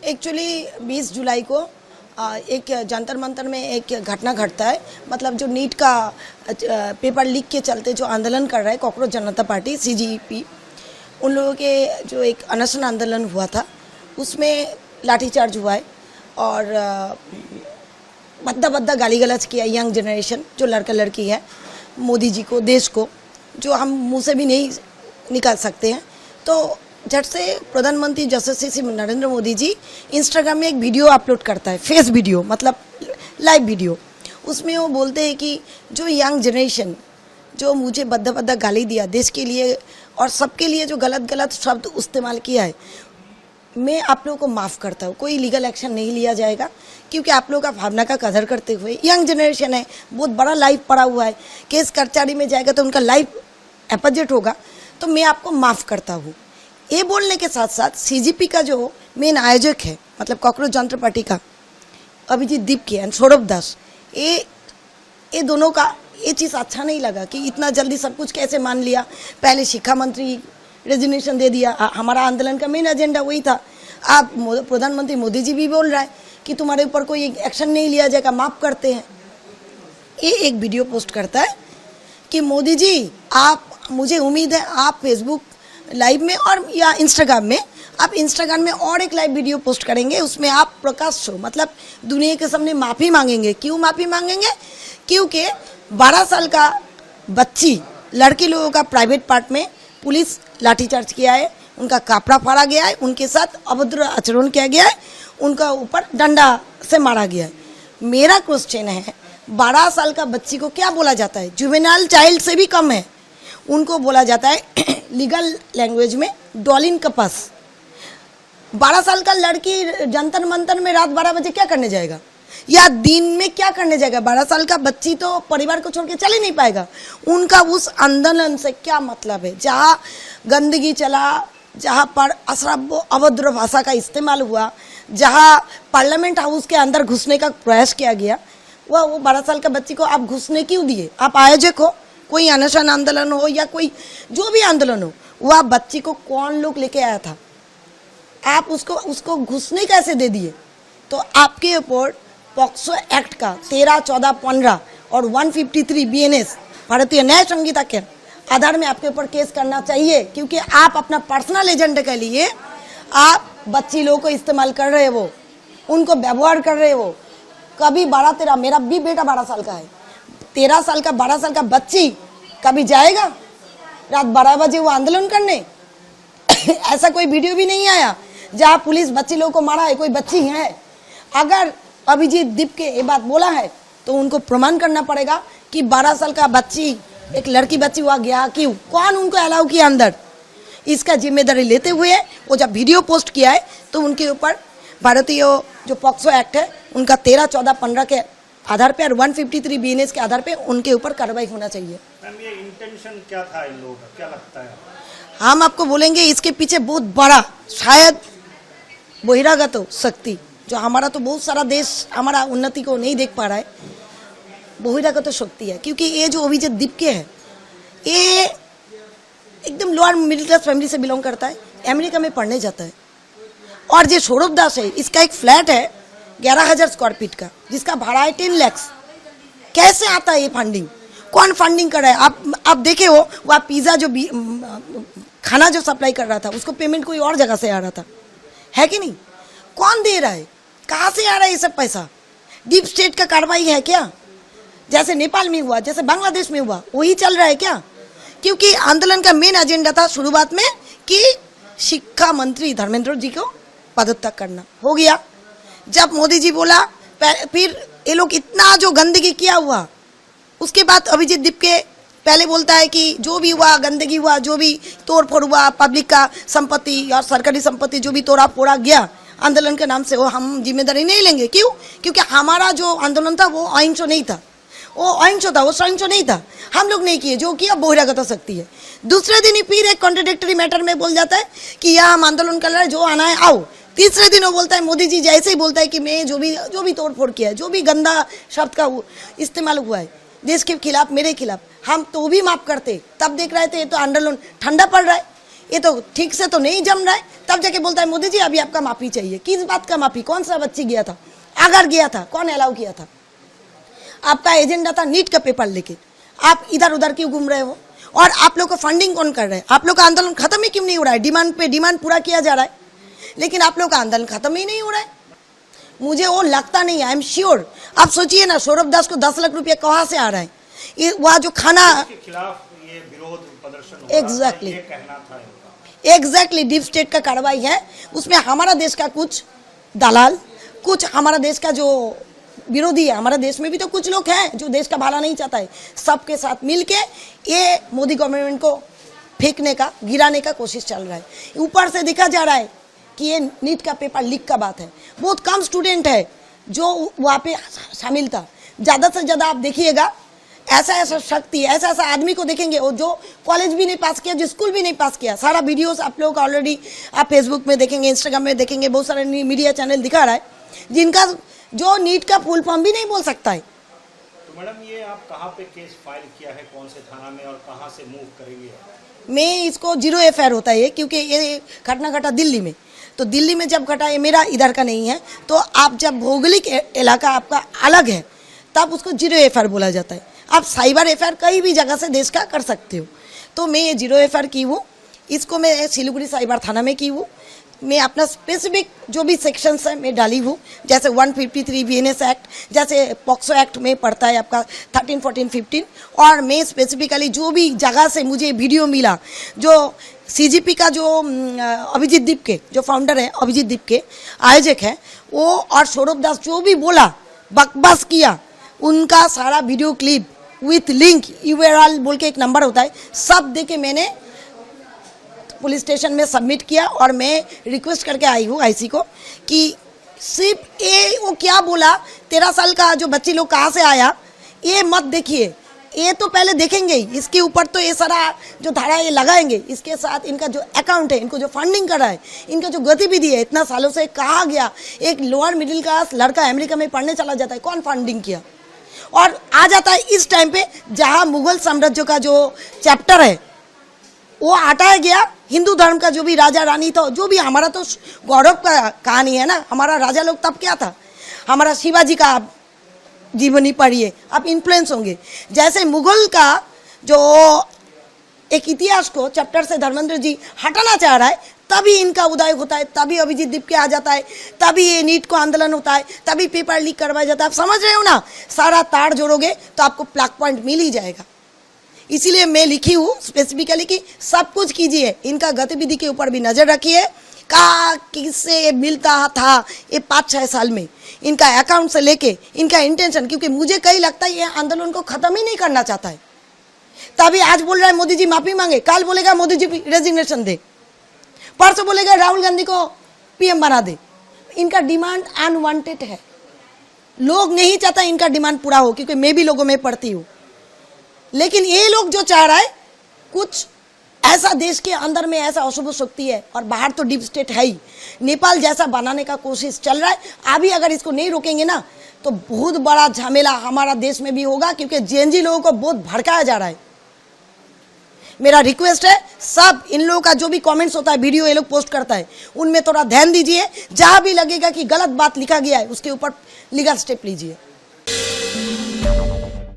Actually 20 जुलाई को एक जंतर मंतर में एक घटना घटता है। मतलब जो नीट का पेपर लीक के चलते जो आंदोलन कर रहा है कॉकरोच जनता पार्टी CGP, उन लोगों के जो एक अनशन आंदोलन हुआ था उसमें लाठीचार्ज हुआ है और बद्दा गाली गलौज किया यंग जनरेशन जो लड़का लड़की है मोदी जी को, देश को, जो हम मुंह से भी नहीं निकाल सकते हैं। तो झट से प्रधानमंत्री यशस्वी नरेंद्र मोदी जी इंस्टाग्राम में एक वीडियो अपलोड करता है, फेस वीडियो मतलब लाइव वीडियो। उसमें वो बोलते हैं कि जो यंग जनरेशन जो मुझे बद्दा गाली दिया देश के लिए और सबके लिए, जो गलत शब्द इस्तेमाल किया है, मैं आप लोगों को माफ़ करता हूँ। कोई लीगल एक्शन नहीं लिया जाएगा क्योंकि आप लोगों का भावना का कदर करते हुए, यंग जनरेशन है, बहुत बड़ा लाइफ पड़ा हुआ है, केस कचहरी में जाएगा तो उनका लाइफ एपोजिट होगा, तो मैं आपको माफ़ करता हूँ। ये बोलने के साथ साथ CGP का जो मेन आयोजक है मतलब कॉकरोच जनता पार्टी का अभिजीत दीपके एंड सौरभ दास, ये दोनों का ये चीज़ अच्छा नहीं लगा कि इतना जल्दी सब कुछ कैसे मान लिया। पहले शिक्षा मंत्री रेजिग्नेशन दे दिया, हमारा आंदोलन का मेन एजेंडा वही था। आप प्रधानमंत्री मोदी जी भी बोल रहा है कि तुम्हारे ऊपर कोई एक्शन नहीं लिया जाएगा, माफ़ करते हैं। ये एक वीडियो पोस्ट करता है कि मोदी जी आप, मुझे उम्मीद है आप फेसबुक लाइव में और या इंस्टाग्राम में, आप इंस्टाग्राम में और एक लाइव वीडियो पोस्ट करेंगे, उसमें आप प्रकाश शो मतलब दुनिया के सामने माफ़ी मांगेंगे। क्यों माफ़ी मांगेंगे? क्योंकि 12 साल का बच्ची लड़की लोगों का प्राइवेट पार्ट में पुलिस लाठीचार्ज किया है, उनका कपड़ा फाड़ा गया है, उनके साथ अभद्र आचरण किया गया है, उनका ऊपर डंडा से मारा गया है। मेरा क्वेश्चन है, 12 साल का बच्ची को क्या बोला जाता है? जुवेनाइल चाइल्ड से भी कम है, उनको बोला जाता है लीगल लैंग्वेज में डॉलिन कपास। 12 साल का लड़की जंतर मंतर में रात 12 बजे क्या करने जाएगा या दिन में क्या करने जाएगा? 12 साल का बच्ची तो परिवार को छोड़ के चल ही नहीं पाएगा। उनका उस आंदोलन से क्या मतलब है? जहाँ गंदगी चला, जहाँ पर अश्राव्य अभद्र भाषा का इस्तेमाल हुआ, जहाँ पार्लियामेंट हाउस के अंदर घुसने का प्रयास किया गया, वो 12 साल का बच्ची को आप घुसने क्यों दिए? आप आयोजक हो, कोई अनशन आंदोलन हो या कोई जो भी आंदोलन हो, वह बच्ची को कौन लोग लेके आया था? आप उसको घुसने कैसे दे दिए? तो आपके ऊपर पॉक्सो एक्ट का 13, 14, 15 और 153 BNS भारतीय न्याय संहिता के आधार में आपके ऊपर केस करना चाहिए, क्योंकि आप अपना पर्सनल एजेंडा के लिए आप बच्ची लोगों को इस्तेमाल कर रहे हो, उनको व्यवहार कर रहे हो। कभी 12-13, मेरा भी बेटा 12 साल का है, 13 साल का 12 साल का बच्ची कभी जाएगा रात 12 बजे वो आंदोलन करने? ऐसा कोई वीडियो भी नहीं आया जहाँ पुलिस बच्ची लोगों को मारा है, कोई बच्ची है। अगर अभिजीत दीपके ये बात बोला है तो उनको प्रमाण करना पड़ेगा कि 12 साल का बच्ची, एक लड़की बच्ची वहाँ गया क्यों, कौन उनको अलाउ किया अंदर? इसका जिम्मेदारी लेते हुए वो जब वीडियो पोस्ट किया है तो उनके ऊपर भारतीय जो पॉक्सो एक्ट है उनका 13, 14, 15 के आधार पे और 153 BNS के आधार पे उनके ऊपर कार्रवाई होना चाहिए। मैम ये इंटेंशन क्या था इन लोगों का, क्या लगता है? हम आपको बोलेंगे इसके पीछे बहुत बड़ा शायद बहिरागत हो शक्ति, जो हमारा तो बहुत सारा देश हमारा उन्नति को नहीं देख पा रहा है, बहिरागत शक्ति है। क्योंकि ये जो अभिजीत दीपके है ये एकदम लोअर मिडिल क्लास फैमिली से बिलोंग करता है, अमेरिका में पढ़ने जाता है। और जो सौरभ दास है, इसका एक फ्लैट है 11,000 स्क्वायर फीट का, जिसका भाड़ा है 10 लाख। कैसे आता है ये फंडिंग? कौन फंडिंग कर रहा है? आप देखे हो वह पिज़्ज़ा जो खाना जो सप्लाई कर रहा था उसको पेमेंट कोई और जगह से आ रहा था, है कि नहीं? कौन दे रहा है? कहाँ से आ रहा है ये सब पैसा? डीप स्टेट का कार्रवाई है क्या? जैसे नेपाल में हुआ, जैसे बांग्लादेश में हुआ, वही चल रहा है क्या? क्योंकि आंदोलन का मेन एजेंडा था शुरुआत में कि शिक्षा मंत्री धर्मेंद्र जी को पदत्याग करना, हो गया। जब मोदी जी बोला फिर ये लोग इतना जो गंदगी किया हुआ, उसके बाद अभिजीत दीपके पहले बोलता है कि जो भी हुआ, गंदगी हुआ, जो भी तोड़ फोड़ हुआ, पब्लिक का संपत्ति और सरकारी संपत्ति जो भी तोड़ा फोड़ा गया आंदोलन के नाम से, वो हम जिम्मेदारी नहीं लेंगे। क्यों? क्योंकि हमारा जो आंदोलन था वो अहिंसक नहीं था, वो अहिंसक था, वो सहिंसक नहीं था। हम लोग नहीं किए, जो किया बहिरागत शक्ति है। दूसरे दिन ही फिर एक कॉन्ट्रडिक्टरी मैटर में बोल जाता है कि यह हम आंदोलन कर रहे हैं, जो आना है आओ। तीसरे दिन वो बोलता है, मोदी जी जैसे ही बोलता है कि मैं जो भी तोड़ फोड़ किया है, जो भी गंदा शब्द का इस्तेमाल हुआ है देश के खिलाफ, मेरे खिलाफ, हम तो भी माफ करते। तब देख रहे थे तो आंदोलन ठंडा पड़ रहा है। ये तो ठीक से तो नहीं जम रहा है, तब जाके बोलता है मोदी जी अभी आपका माफी चाहिए। किस बात का माफी? कौन सा बच्ची गया था, अगर गया था, कौन अलाउ किया था? आपका एजेंडा था नीट का पेपर लेके, आप इधर उधर क्यों घूम रहे हो? और आप लोग को फंडिंग कौन कर रहे हैं? आप लोग का आंदोलन खत्म ही क्यों नहीं हो रहा है? डिमांड पे डिमांड पूरा किया जा रहा है, लेकिन आप लोग का आंदोलन खत्म ही नहीं हो रहा है। मुझे वो लगता नहीं है, आई एम श्योर। आप सोचिए ना, सौरभ दास को 10 लाख रुपया कहाँ से आ रहा है? ये वहाँ जो खाना के खिलाफ ये विरोध प्रदर्शन हो रहा था, Exactly. ये कहना था इनका। एग्जैक्टली डीप स्टेट का कार्रवाई है। उसमें हमारा देश का कुछ दलाल, कुछ हमारा देश का जो विरोधी है, हमारा देश में भी तो कुछ लोग हैं जो देश का भला नहीं चाहता है, सबके साथ मिलके ये मोदी गवर्नमेंट को फेंकने का, गिराने का कोशिश चल रहा है। ऊपर से दिखा जा रहा है कि ये नीट का पेपर लीक का बात है। बहुत कम स्टूडेंट है जो वहाँ पे शामिल था। ज़्यादा से ज़्यादा आप देखिएगा, ऐसा ऐसा शक्ति, ऐसा ऐसा आदमी को देखेंगे और जो कॉलेज भी नहीं पास किया, जो स्कूल भी नहीं पास किया। सारा वीडियोस आप लोग ऑलरेडी आप फेसबुक में देखेंगे, इंस्टाग्राम में देखेंगे, बहुत सारे मीडिया चैनल दिखा रहा है जिनका जो नीट का फुल फॉर्म भी नहीं बोल सकता है। तो मैडम ये आप कहाँ पे केस फाइल किया है, कौन से थाना में, और कहाँ से मूव करेंगे? मैं इसको 0 FIR होता है क्योंकि ये घटना घटा दिल्ली में। तो दिल्ली में जब घटा, ये मेरा इधर का नहीं है, तो आप जब भौगोलिक इलाका आपका अलग है तब उसको 0 FIR बोला जाता है। आप साइबर FIR कहीं भी जगह से देश का कर सकते हो। तो मैं ये 0 FIR की हूँ, इसको मैं सिलीगुड़ी साइबर थाना में की हूँ। मैं अपना स्पेसिफिक जो भी सेक्शंस है मैं डाली हूँ, जैसे 153 VNS एक्ट, जैसे पॉक्सो एक्ट में पड़ता है आपका 13, 14, 15। और मैं स्पेसिफिकली जो भी जगह से मुझे वीडियो मिला, जो CGP का जो अभिजीत दीप के जो फाउंडर है, अभिजीत दीप के आयोजक है वो, और सौरभ दास जो भी बोला, बकवास किया, उनका सारा video clip with link URL बोल के एक नंबर होता है, सब दे के मैंने पुलिस स्टेशन में सबमिट किया। और मैं रिक्वेस्ट करके आई हूँ IC को कि सिर्फ ये वो क्या बोला, 13 साल का जो बच्ची लोग कहाँ से आया, ये मत देखिए, ये तो पहले देखेंगे ही, इसके ऊपर तो ये सारा जो धारा ये लगाएंगे, इसके साथ इनका जो अकाउंट है, इनको जो फंडिंग कर रहा है, इनका जो गतिविधि है, इतना सालों से कहा गया। एक लोअर मिडिल क्लास लड़का अमेरिका में पढ़ने चला जाता है, कौन फंडिंग किया? और आ जाता है इस टाइम पे जहाँ मुगल साम्राज्य का जो चैप्टर है वो हटाया गया। हिंदू धर्म का जो भी राजा रानी था, जो भी, हमारा तो गौरव का कहानी है ना, हमारा राजा लोग तब क्या था, हमारा शिवाजी का आप जीवनी पढ़िए, आप इन्फ्लुएंस होंगे। जैसे मुगल का जो एक इतिहास को चैप्टर से धर्मेंद्र जी हटाना चाह रहा है, तभी इनका उदय होता है, तभी अभिजीत दीप के आ जाता है, तभी ये नीट को आंदोलन होता है, तभी पेपर लीक करवाया जाता है। आप समझ रहे हो ना? सारा तार जोड़ोगे तो आपको प्लग पॉइंट मिल ही जाएगा। इसीलिए मैं लिखी हूँ स्पेसिफिकली कि सब कुछ कीजिए, इनका गतिविधि के ऊपर भी नज़र रखिए। कहाँ किससे मिलता था ये 5-6 साल में, इनका अकाउंट से लेके इनका इंटेंशन, क्योंकि मुझे कहीं लगता है ये आंदोलन को ख़त्म ही नहीं करना चाहता है। तभी आज बोल रहा है मोदी जी माफ़ी मांगे, कल बोलेगा मोदी जी रेजिग्नेशन दे, परसों बोलेगा राहुल गांधी को PM बना दे। इनका डिमांड अनवांटेड है, लोग नहीं चाहता इनका डिमांड पूरा हो, क्योंकि मैं भी लोगों में पढ़ती हूँ। लेकिन ये लोग जो चाह रहा है, कुछ ऐसा देश के अंदर में ऐसा अशुभ शक्ति है, और बाहर तो डीप स्टेट है ही, नेपाल जैसा बनाने का कोशिश चल रहा है। अभी अगर इसको नहीं रोकेंगे ना तो बहुत बड़ा झमेला हमारा देश में भी होगा, क्योंकि JNG लोगों को बहुत भड़काया जा रहा है। मेरा रिक्वेस्ट है, सब इन लोगों का जो भी कमेंट्स होता है, वीडियो ये लोग पोस्ट करता है, उनमें थोड़ा ध्यान दीजिए। जहाँ भी लगेगा कि गलत बात लिखा गया है उसके ऊपर लीगल स्टेप लीजिए।